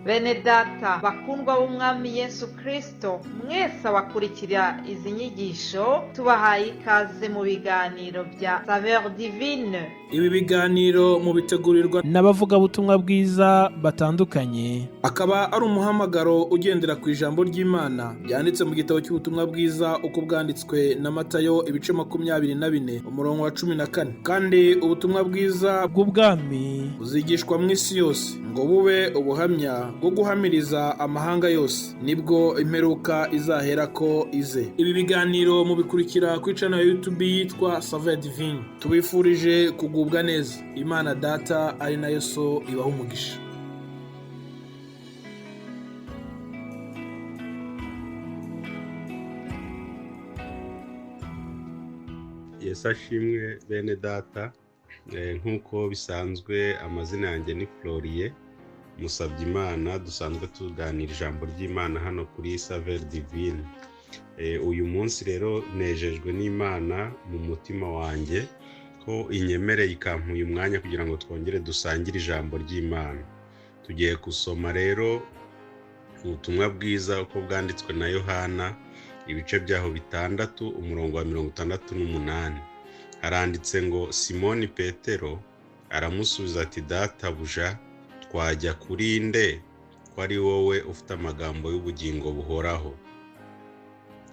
Bene data bakundwa b'umwami Yesu Kristo, mwese abakurikira izi nyigisho tubahaye ikaze mu biganiro bya Saveur Divine. Ibi biganiro mu bitegurirwa n'abavugabutumwa bwiza batandukanye, akaba ari umuhamagaro ugendera ku ijambo ry'Imana byanditse mu gitabo cy'ubutumwa bwiza uko bwanditswe na Matayo ibice 24 umurongo wa 14. Kandi ubutumwa bwiza bw'ubwami buzigishwa mu isi yose ngo bube ubuhamya bwo guhamiriza amahanga yose, nibwo imperuka izahera ko ize. Ibi biganiro mubikurikira ku channel ya YouTube yitwa Saveur Divine. Tubifurije kugubwa neza. Imana Data ari nayo So ibaha umugisha. Yesu ashimwe bene data. Nk'uko bisanzwe amazina yanjye ni Florier Musabyimana, dusanzwe tuganira ijambo ry'Imana hano kuri Saveur Divine. Uyu munsi rero nejejwe n'Imana mu mutima wanjye ko inyemereye ikampa uyu mwanya kugira ngo twongere dusangire ijambo ry'Imana. Tugiye gusoma rero ubutumwa bwiza uko bwanditswe na Yohana ibice byaho 6 umurongo wa 68. Haranditse ngo Simoni Petero aramusubiza ati, Databuja, twajya kuri nde ko ari wowe ufite amagambo y'ubugingo buhoraho?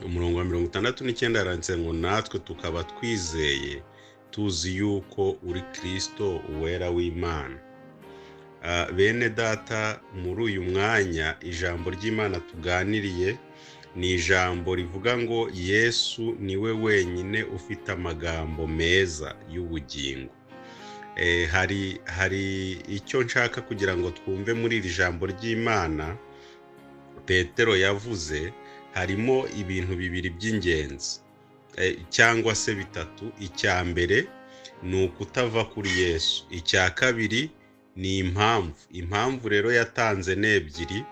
Umurongo wa 69 haranditse ngo natwe tukaba twizeye tuzi yuko uri Kristo uwera w'Imana. Bene data, muri uyu mwanya ijambo ry'Imana tuganiriye ni ijambo rivuga ngo Yesu niwe wenyine ufite amagambo meza y'ubugingo. Hari icyo nshaka kugira ngo twumve muri iri jambo ry'Imana Petero yavuze. Harimo ibintu bibiri by'ingenzi, cyangwa se bitatu. Icya mbere ni ukutava kuri Yesu. Icya kabiri ni impamvu rero yatanze n'ebyiri.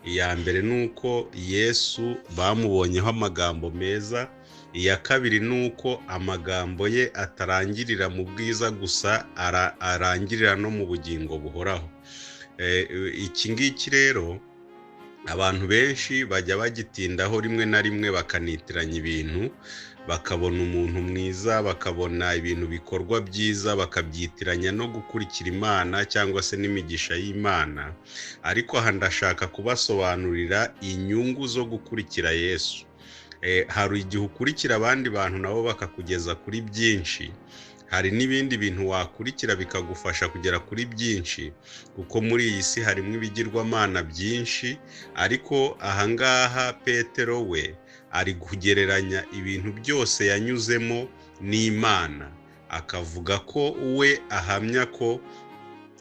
Iya mbere ni uko Yesu bamubonyeho amagambo meza. Iya kabiri ni uko amagambo ye atarangirira mu bwiza gusa, arangirira no mu bugingo buhoraho. Iki ngiki rero abantu benshi bajya bagitindaho rimwe na rimwe, bakanitiranya ibintu, bakabona umuntu mwiza, bakabona ibintu bikorwa byiza, bakabyitiranya no gukurikira Imana cyangwa se n'imigisha y'Imana. Ariko aha ndashaka kubasobanurira inyungu zo gukurikira Yesu. Hari igihe ukurikira abandi bantu nabo bakakugeza kuri byinshi. Hari n'ibindi bintu wakurikira bikagufasha kugera kuri byinshi, kuko muri iyi si harimo ibigirwamana byinshi. Ariko ahangaha Petero we ari kugereranya ibintu byose yanyuzemo n'Imana, akavuga ko we ahamya ko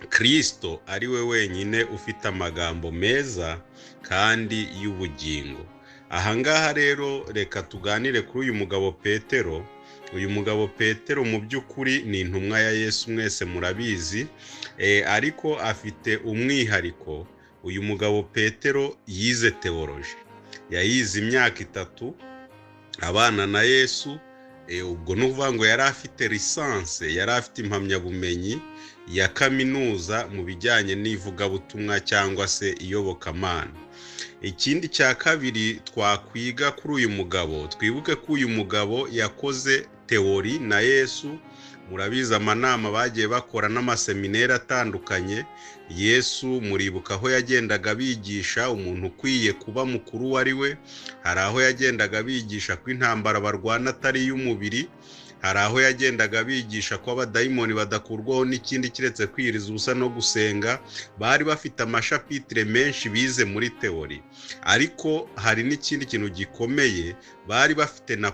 Kristo ari we wenyine ufite amagambo meza kandi y'ubugingo. Ahangaha rero reka tuganire kuri uyu mugabo Petero. Uyu mugabo Petero mu by'ukuri ni intumwa ya Yesu, mwese murabizi, ariko afite umwihariko. Uyu mugabo Petero yize teoloji, yayize imyaka 3 abana na Yesu. Ubwo nuvuga ngo yari afite lisanse, yari afite impamyabumenyi ya kaminuza mu bijyanye n'ivugabutumwa cyangwa se iyobokamana. Ikindi cya kabiri twakwiga kuri uyu mugabo, twibuke ko uyu mugabo yakoze teori na Yesu. Murabizi amanama bagiye bakora n'amaseminari atandukanye. Yesu muribuka aho yagendaga bigisha umuntu ukwiye kuba mukuru wari we. Hari aho yagendaga bigisha ko intambara barwana atari y'umubiri. Hari aho yagendaga bigisha ko abadayimoni badakurwaho n'ikindi kiretse kwiriza ubusa no gusenga. Bari bafite amashapitire menshi bize muri teori. Ariko hari n'ikindi kintu gikomeye, bari bafite na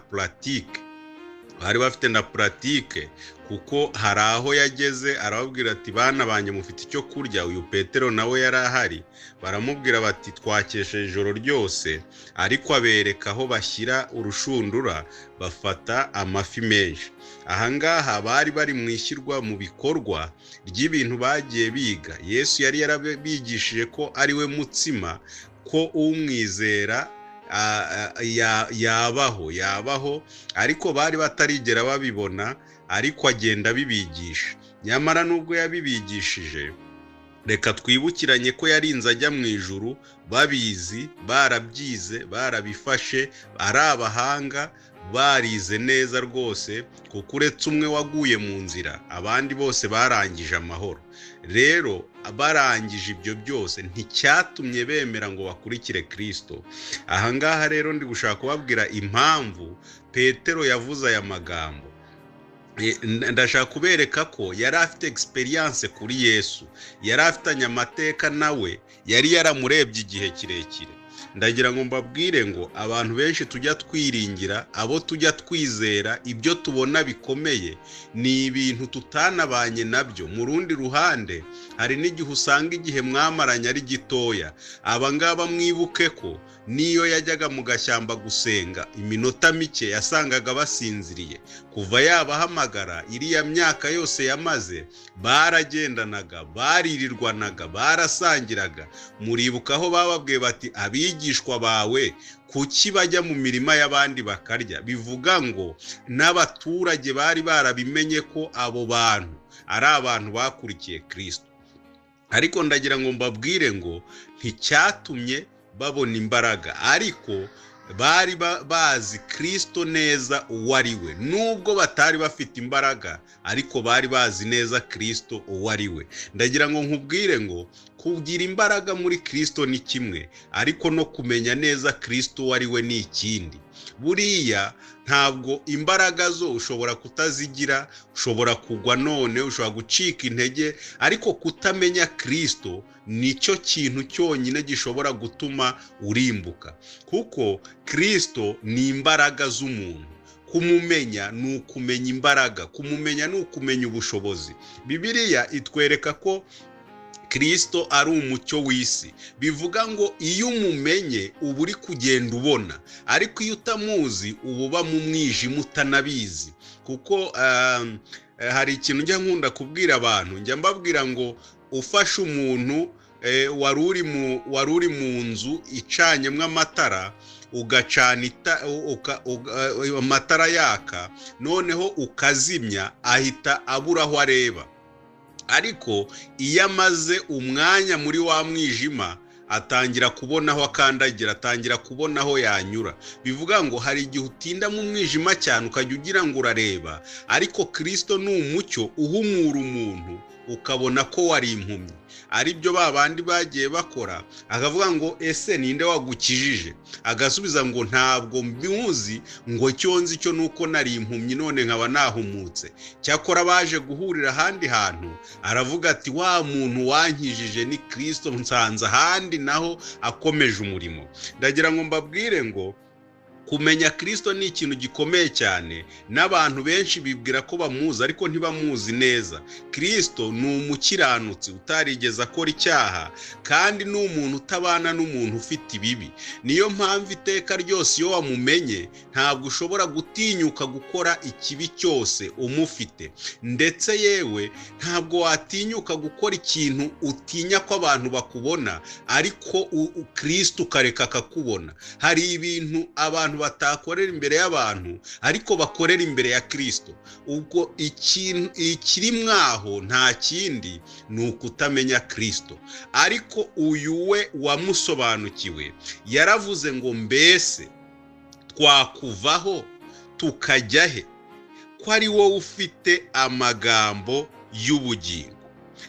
pratique. Kuko hari aho yageze arababwira ati, bana banjye mufite icyo kurya. Uyu Petero nawe yari ahari. Baramubwira bati, twakesheje ijoro ryose. Ariko abereka aho bashyira urushundura, bafata amafi menshi. Ahangaha bari bari mu ishyirwa mu bikorwa ry'ibintu bagiye biga. Yesu yari yarabigishije ko ari we mutsima, ko umwizera yabaho. Ariko bari batarigera babibona, ariko agenda bibigisha. Nyamara nubwo yabibigishije, reka twibukiranye ko yarinze ajya mu ijuru babizi, barabyize, barabifashe, ari abahanga, barize neza rwose, kuko uretse umwe waguye mu nzira abandi bose barangije amahoro. Rero barangije ibyo byose nticyatumye bemera ngo bakurikire Kristo. Ahangaha rero ndi gushaka kubabwira impamvu Petero yavuze aya magambo. Ndashaka kubereka ko yari afite experience kuri Yesu, yari afitanye amateka nawe, yari yaramurebye igihe kirekire. Ndagira ngo mbabwire ngo abantu benshi tujya twiringira, abo tujya twizera, ibyo tubona bikomeye ni ibintu tutanabanye nabyo. Mu rundi ruhande hari n'igihe usanga igihe mwamaranye ari gitoya. Aba ngaba mwibuke ko niyo yajyaga mu gashyamba gusenga iminota mike yasangaga basinziriye. Kuva yabahamagara iriya myaka yose yamaze, baragendanaga, baririrwanaga, barasangiraga. Muribuka aho bababwiye bati abigishwa bawe kuki bajya mu mirima y'abandi bakarya? Bivuga ngo n'abaturage bari barabimenye ko abo bantu ari abantu bakurikiye Kristo. Ariko ndagira ngo mbabwire ngo nticyatumye babona imbaraga, ariko bari bazi Kristo neza uwo ari we. Nubwo batari bafite imbaraga, ariko bari bazi neza Kristo uwo ari we. Ndagira ngo nkubwire ngo kugira imbaraga muri Kristo ni kimwe, ariko no kumenya neza Kristo uwo ari we ni ikindi. Buriya ntabwo imbaraga zo ushobora kutazigira, ushobora kugwa none, ushobora gucika intege, ariko kutamenya Kristo nicyo kintu cyonyine gishobora gutuma urimbuka. Kuko Kristo ni imbaraga z'umuntu. Kumumenya ni ukumenya imbaraga, kumumenya ni ukumenya ubushobozi. Bibiliya itwereka ko Kristo ari umucyo w'isi. Bivuga ngo iyo umumenye uba uri kugenda ubona, ariko iyo utamuzi uba uba mu mwijima utanabizi. Kuko hari ikintu njya nkunda kubwira abantu, njya mbabwira ngo ufashe umuntu wari uri mu nzu icanyemo amatara, ugacana amatara yaka, noneho ukazimya, ahita abura aho areba. Ariko iyo amaze umwanya muri wa mwijima, atangira kubona aho akandagira, atangira kubona aho yanyura. Bivuga ngo hari igihe utinda mu mwijima cyane ukajya ugira ngo urareba, ariko Kristo ni umucyo uhumura umuntu ukabona ko wari impumyi. Ari byo babandi bagiye bakora, akavuga ngo ese ninde wagukijije? Agasubiza ngo ntabwo mbimuzi, ngo cyonzi cyo nuko nari impumyi none nkaba nahumutse. Cyakora baje guhurira ahandi hantu, aravuga ati wa muntu wankijije ni Kristo, nsanze ahandi naho akomeje umurimo. Ndagira ngo mbabwire ngo kumenya Kristo ni ikintu gikomeye cyane. N'abantu benshi bibwira ko bamuzi ariko ntibamuzi neza. Kristo ni umukiranutsi utarigeze akora icyaha, kandi ni umuntu utabana n'umuntu ufite ibibi. Niyo mpamvu iteka ryose iyo wamumenye ntabwo ushobora gutinyuka gukora ikibi cyose umufite, ndetse yewe ntabwo watinyuka gukora ikintu utinya ko abantu bakubona, ariko Kristo ukareka akakubona. Hari ibintu abantu batakorera imbere y'abantu ariko bakorera imbere ya Kristo. Ubwo ikiri mwaho nta kindi ni ukutamenya Kristo. Ariko uyu we wamusobanukiwe yaravuze ngo mbese twakuvaho tukajya he? Ko ari wowe ufite amagambo y'ubugingo.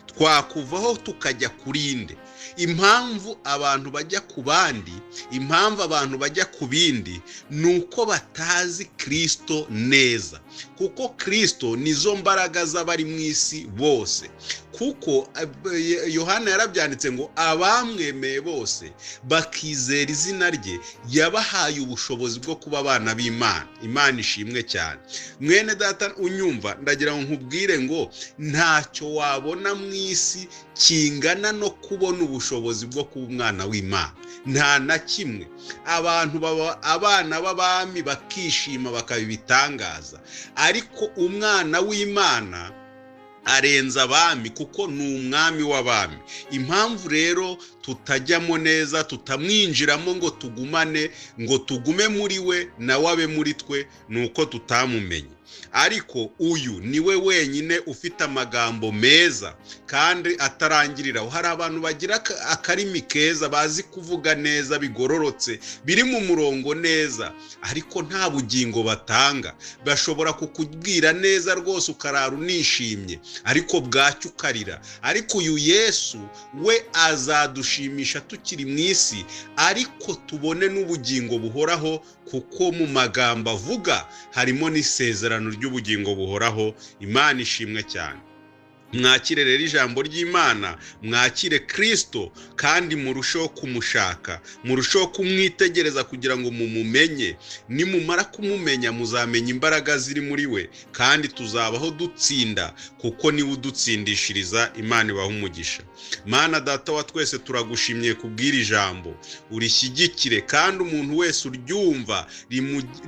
Twakuvaho tukajya kurinde? Impamvu abantu bajya ku bandi, impamvu abantu bajya ku bindi, nuko batazi Kristo neza. Kuko Kristo nizo mbaraga z'abari mu isi bose. Kuko Yohana yarabyanditse ngo abamwemeye bose bakizera izina rye yabahaye ubushobozi bwo kuba abana b'Imana. Imana ishimwe cyane. Mwene data unyumva, ndagira ngo nkubwire ngo ntacyo wabona mu isi kingana no kubona ubushobozi bwo kuba umwana w'Imana. Nta na kimwe. Abantu baba abana b'abami bakishima bakabitangaza, ariko umwana w'Imana arenza abami kuko ni umwami w'abami. Impamvu rero tutajyamo neza, tutamwinjiramo ngo tugume muri we nawe abe muri twe, nuko tutamumenye. ariko uyu niwe wenyine ufite amagambo meza kandi atarangiriraho. Hari abantu bagira akarimi keza, bazi kuvuga neza, bigororotse, biri mu murongo neza, ariko nta bugingo batanga. Bashobora kukubwira neza rwose ukarara unishimye, ariko bwacyo ukarira. Ariko uyu Yesu we azadushimisha tukiri mu isi, ariko tubone n'ubugingo buhoraho, kuko mu magambo avuga harimo n'isezerano ry'ubugingo buhoraho. Imana ishimwe cyane. Mwakire rero ijambo ry'Imana, mwakire Kristo, kandi murusheho kumushaka, murusheho kumwitegereza kugira ngo mumumenye. Nimumara kumumenya muzamenya imbaraga ziri muri we, kandi tuzabaho dutsinda, kuko niwe udutsindishiriza. Imana ibahe umugisha. Mana Data wa twese, turagushimye kubwira ijambo, urishyigikire, kandi umuntu wese uryumva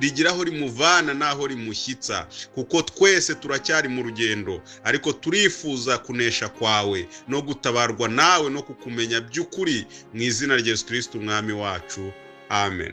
rigiraho rimuvana naho rimushyitsa, kuko twese turacyari mu rugendo, ariko turifuza kunesha kwawe no gutabarwa nawe no kukumenya by'ukuri, mu izina rya Yesu Kristo umwami wacu. Amen.